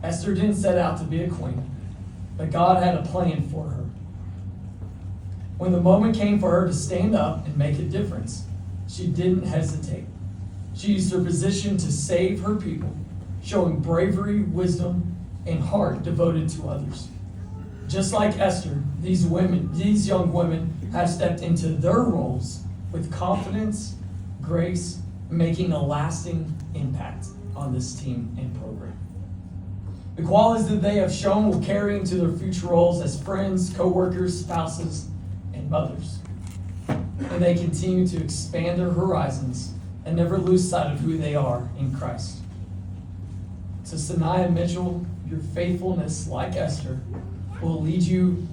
Esther didn't set out to be a queen, but God had a plan for her. When the moment came for her to stand up and make a difference, she didn't hesitate. She used her position to save her people, showing bravery, wisdom, and heart devoted to others. Just like Esther, these young women have stepped into their roles with confidence, grace, making a lasting impact on this team and program. The qualities that they have shown will carry into their future roles as friends, co-workers, spouses, and mothers. And they continue to expand their horizons and never lose sight of who they are in Christ. To Sanaya Mitchell, your faithfulness, like Esther, will lead you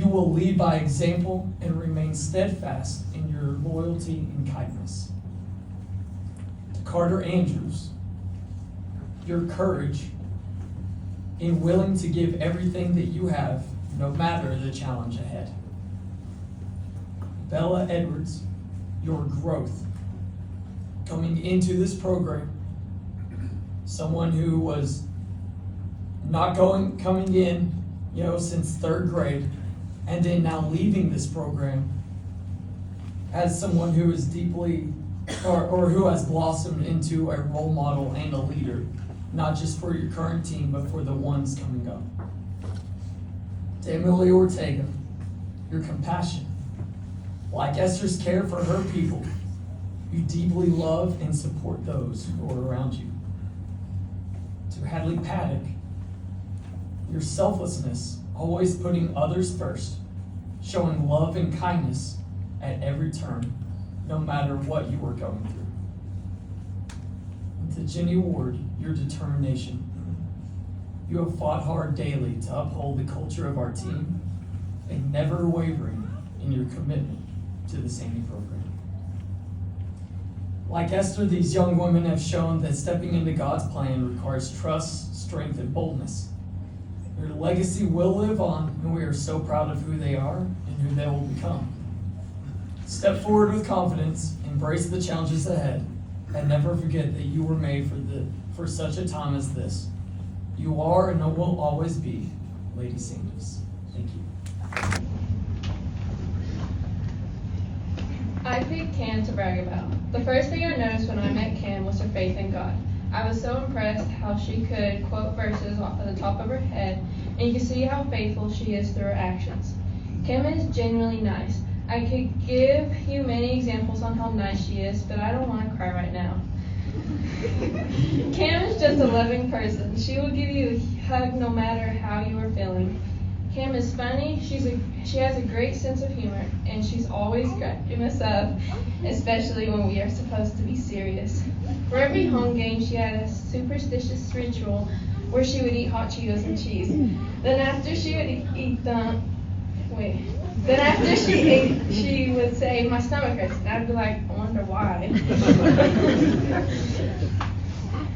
will lead by example and remain steadfast in your loyalty and kindness. To Carter Andrews, your courage in willing to give everything that you have, no matter the challenge ahead. Bella Edwards, your growth coming into this program, someone who was not coming in, since third grade, and then now leaving this program as someone who is deeply, or who has blossomed into a role model and a leader, not just for your current team, but for the ones coming up. To Emily Ortega, your compassion, like Esther's care for her people, you deeply love and support those who are around you. To Hadley Paddock, your selflessness, always putting others first, showing love and kindness at every turn, no matter what you are going through. And to Jenny Ward, your determination. You have fought hard daily to uphold the culture of our team and never wavering in your commitment to the Sandy program. Like Esther, these young women have shown that stepping into God's plan requires trust, strength, and boldness. Their legacy will live on, and we are so proud of who they are and who they will become. Step forward with confidence, embrace the challenges ahead, and never forget that you were made for such a time as this. You are and will always be Lady Sanders. Thank you. I picked Cam to brag about. The first thing I noticed when I met Cam was her faith in God. I was so impressed how she could quote verses off of the top of her head, and you can see how faithful she is through her actions. Cam is genuinely nice. I could give you many examples on how nice she is, but I don't want to cry right now. Cam is just a loving person. She will give you a hug no matter how you are feeling. Cam is funny, she has a great sense of humor, and she's always cracking us up, especially when we are supposed to be serious. For every home game, she had a superstitious ritual where she would eat hot Cheetos and cheese. Then after she would eat them, Then after she ate, she would say, "My stomach hurts." And I'd be like, "I wonder why."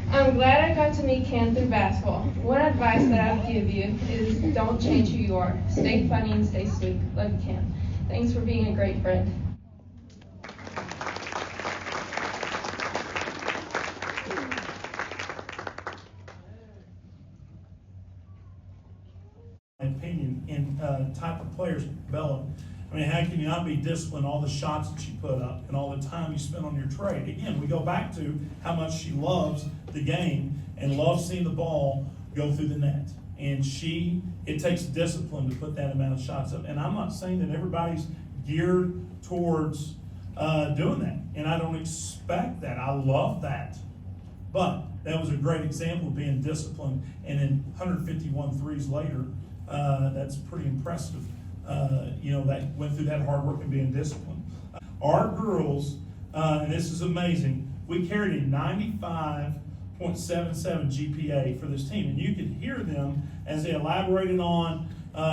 I'm glad I got to meet Cam through basketball. One advice that I would give you is don't change who you are. Stay funny and stay sweet. Love you, Cam. Thanks for being a great friend. Opinion in type of players, Bella. I mean, how can you not be disciplined? All the shots that you put up and all the time you spend on your trade. Again, we go back to how much she loves the game and loves seeing the ball go through the net. And it takes discipline to put that amount of shots up. And I'm not saying that everybody's geared towards doing that. And I don't expect that. I love that. But that was a great example of being disciplined. And then 151 threes later, that's pretty impressive. That went through that hard work and being disciplined. Our girls, and this is amazing, we carried a 95.77 GPA for this team. And you could hear them as they elaborated on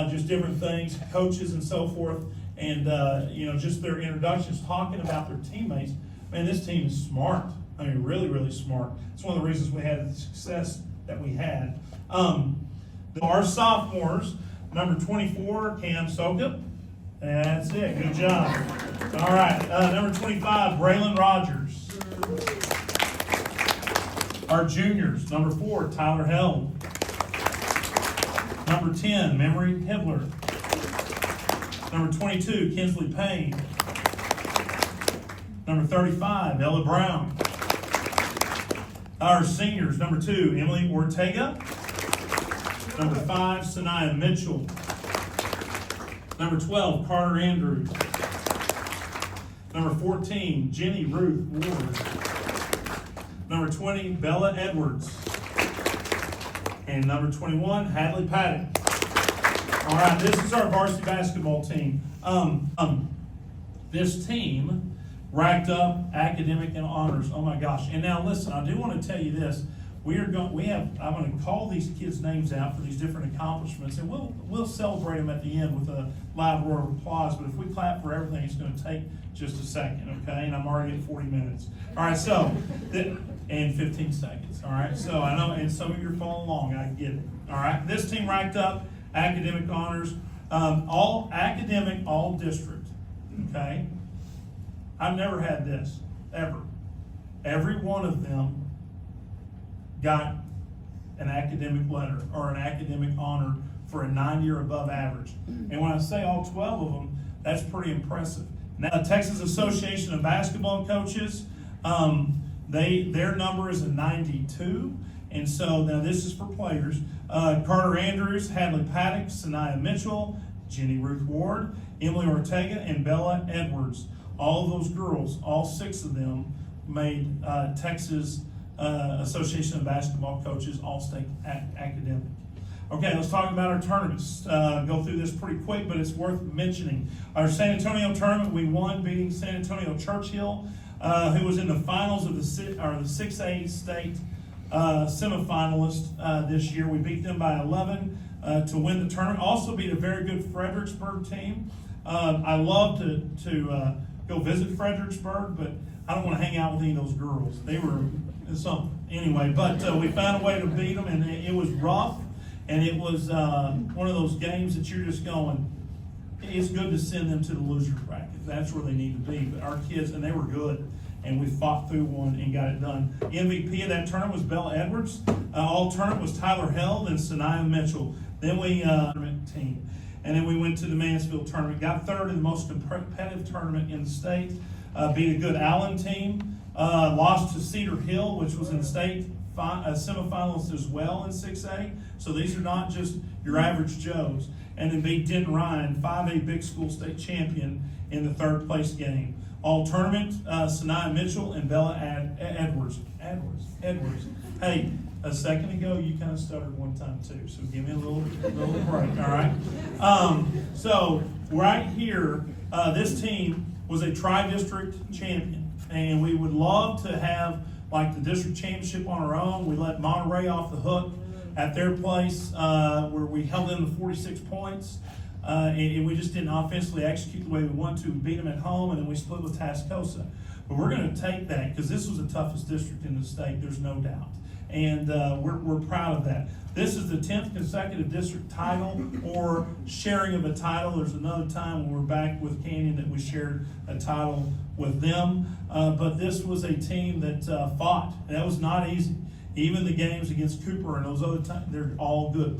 just different things, coaches and so forth, and just their introductions, talking about their teammates. Man, this team is smart. I mean, really, really smart. It's one of the reasons we had the success that we had. Our sophomores, number 24, Cam Sokup. That's it. Good job. All right. Number 25, Braylon Rogers. Our juniors, number 4, Tyler Held. Number 10, Memory Hibbler. Number 22, Kinsley Payne. Number 35, Ella Brown. Our seniors, number 2, Emily Ortega. Number 5, Sanaya Mitchell. Number 12, Carter Andrews. Number 14, Jenny Ruth Ward. Number 20, Bella Edwards. And number 21, Hadley Paddock. All right, this is our varsity basketball team. This team racked up academic and honors. Oh my gosh! And now listen, I do want to tell you this. I'm going to call these kids' names out for these different accomplishments, and we'll celebrate them at the end with a loud roar of applause. But if we clap for everything, it's going to take just a second, okay? And I'm already at 40 minutes. All right, so and 15 seconds. All right, so I know, and some of you are following along. I get it. All right, this team racked up academic honors, all academic, all district. Okay, I've never had this ever. Every one of them got an academic letter or an academic honor for a 90 or above average. And when I say all 12 of them, that's pretty impressive. Now, Texas Association of Basketball Coaches, their number is a 92. And so now this is for players. Carter Andrews, Hadley Paddock, Sanaya Mitchell, Jenny Ruth Ward, Emily Ortega, and Bella Edwards. All of those girls, all 6 of them, made Texas Association of Basketball Coaches All-State Academic. Okay, let's talk about our tournaments. Go through this pretty quick, but it's worth mentioning. Our San Antonio tournament, we won, beating San Antonio Churchill, who was in the finals of the 6A state semifinalist this year. We beat them by 11 to win the tournament. Also beat a very good Fredericksburg team. I love to go visit Fredericksburg, but I don't want to hang out with any of those girls. They were something. Anyway, but we found a way to beat them, and it was rough, and it was one of those games that you're just going, it's good to send them to the loser's bracket. That's where they need to be. But our kids, and they were good, and we fought through one and got it done. MVP of that tournament was Bella Edwards. All tournament was Tyler Held and Sanaya Mitchell. Then we tournament team. And then we went to the Mansfield tournament, got third in the most competitive tournament in the state, beat a good Allen team, lost to Cedar Hill, which was in state semifinalists as well in 6A. So these are not just your average Joes. And then beat Denton Ryan, 5A big school state champion in the 3rd place game. All tournament, Sanaya Mitchell and Bella Edwards. Hey, a second ago, you kind of stuttered one time too, so give me a little break, all right? So right here, this team was a tri-district champion, and we would love to have like the district championship on our own. We let Monterey off the hook at their place, where we held them to 46 points, and we just didn't offensively execute the way we wanted to. We beat them at home, and then we split with Tascosa. But we're going to take that, because this was the toughest district in the state, there's no doubt. And we're proud of that. This is the 10th consecutive district title or sharing of a title. There's another time when we're back with Canyon that we shared a title with them. But this was a team that fought. That was not easy. Even the games against Cooper and those other times, they're all good.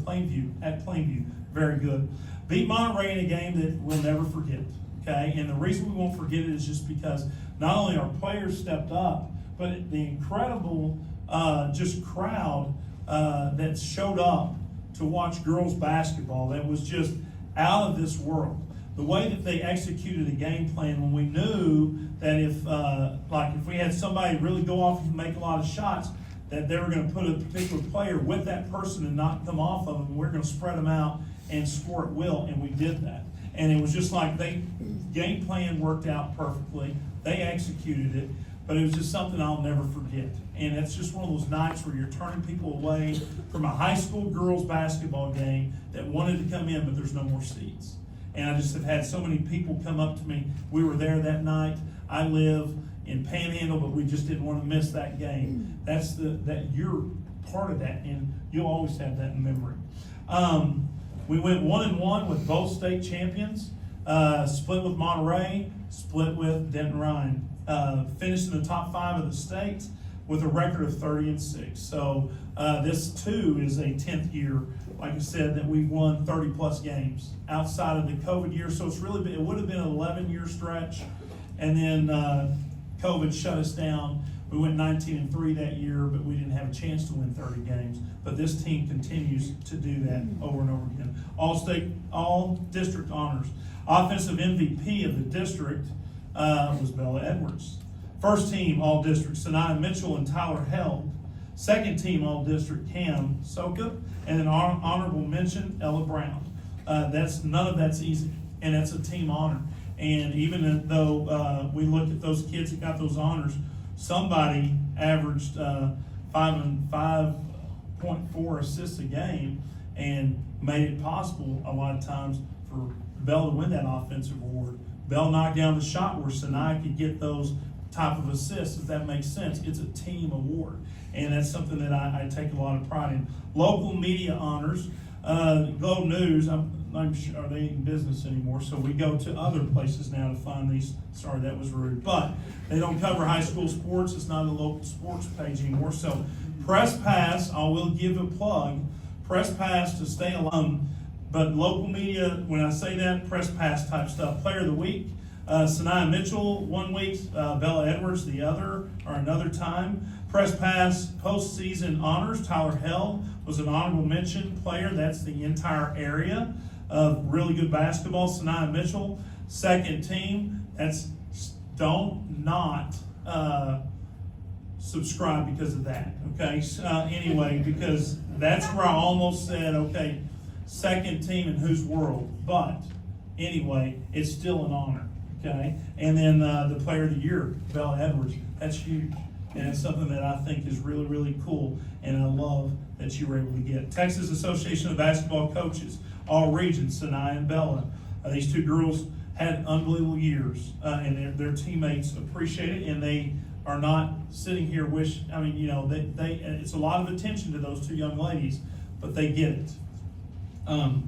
At Plainview, very good. Beat Monterey in a game that we'll never forget. Okay, and the reason we won't forget it is just because not only our players stepped up, but the incredible just crowd that showed up to watch girls basketball that was just out of this world. The way that they executed a game plan when we knew that if we had somebody really go off and make a lot of shots, that they were going to put a particular player with that person and knock them off of them, and we're going to spread them out and score at will, and we did that. And it was just like game plan worked out perfectly. They executed it, but it was just something I'll never forget. And it's just one of those nights where you're turning people away from a high school girls basketball game that wanted to come in, but there's no more seats. And I just have had so many people come up to me. We were there that night. I live in Panhandle, but we just didn't want to miss that game. That you're part of that, and you'll always have that in memory. We went 1-1 with both state champions. Split with Monterey, split with Denton Ryan. Finished in the top 5 of the state. with a record of 30-6. So this too is a 10th year, like I said, that we've won 30+ games outside of the COVID year. So it's really been, it would have been an 11-year stretch, and then COVID shut us down. We went 19-3 that year, but we didn't have a chance to win 30 games. But this team continues to do that over and over again. All district honors. Offensive MVP of the district was Bella Edwards. First team all district, Sanaya Mitchell and Tyler Held. Second team all district, Cam Soka. And then honorable mention, Ella Brown. None of that's easy, and that's a team honor. And even though we look at those kids that got those honors, somebody averaged 5.4 assists a game and made it possible a lot of times for Bell to win that offensive award. Bell knocked down the shot where Sanaya could get those type of assists, if that makes sense. It's a team award, and that's something that I take a lot of pride in. Local media honors. Globe News, I'm sure, are they in business anymore? So we go to other places now to find these. Sorry, that was rude. But they don't cover high school sports. It's not a local sports page anymore. So Press Pass, I will give a plug. Press Pass to stay alone. But local media, when I say that, Press Pass type stuff. Player of the Week, Sanaya Mitchell 1 week, Bella Edwards the other, or another time. Press Pass postseason honors, Tyler Held was an honorable mention player. That's the entire area of really good basketball. Sanaya Mitchell, second team. That's not subscribe because of that. Okay. Anyway, because that's where I almost said, okay, second team in whose world? But anyway, it's still an honor. Okay. And then the Player of the Year, Bella Edwards. That's huge. And it's something that I think is really, really cool, and I love that you were able to get. Texas Association of Basketball Coaches, all regions, Sanaya and Bella. These two girls had unbelievable years, and their teammates appreciate it, and they are not sitting here it's a lot of attention to those two young ladies, but they get it.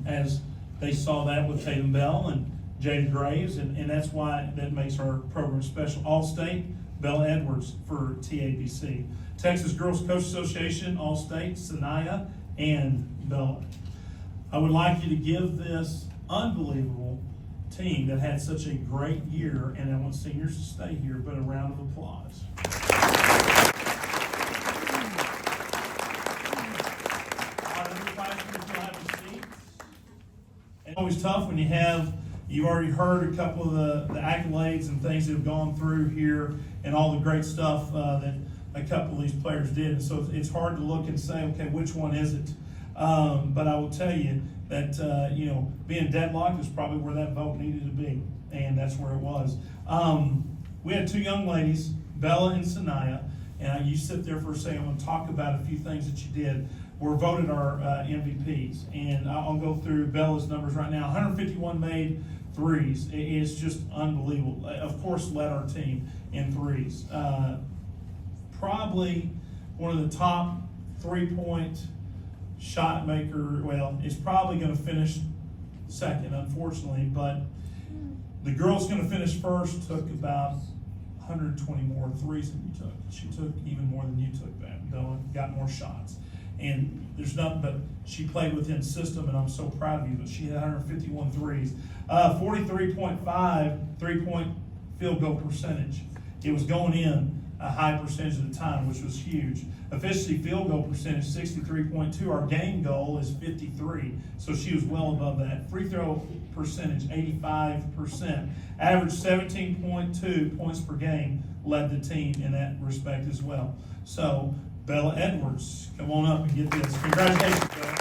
As they saw that with Tatum Bell and Jada Graves, and that's why that makes our program special. All-State, Bella Edwards for TABC. Texas Girls Coach Association, All-State, Sanaya and Bella. I would like you to give this unbelievable team that had such a great year, and I want seniors to stay here, but a round of applause. It's always tough when you've already heard a couple of the accolades and things that have gone through here and all the great stuff that a couple of these players did. And so it's hard to look and say, okay, which one is it? But I will tell you that, being deadlocked is probably where that vote needed to be. And that's where it was. We had two young ladies, Bella and Sanaya. And you sit there for a second. I'm going to talk about a few things that you did. Were voted our MVPs. And I'll go through Bella's numbers right now. 151 made threes. It's just unbelievable. Of course, led our team in threes. Probably one of the top 3-point shot maker. Well, is probably going to finish second, unfortunately. But the girl's going to finish first. Took about 120 more threes than you took. She took even more than you took that. Bella got more shots. And there's nothing but she played within system, and I'm so proud of you. But she had 151 threes. 43.5 3-point field goal percentage. It was going in a high percentage of the time, which was huge. Efficiency field goal percentage, 63.2. Our game goal is 53. So she was well above that. Free throw percentage, 85%. Average 17.2 points per game, led the team in that respect as well. So Bella Edwards, come on up and get this. Congratulations, Bella.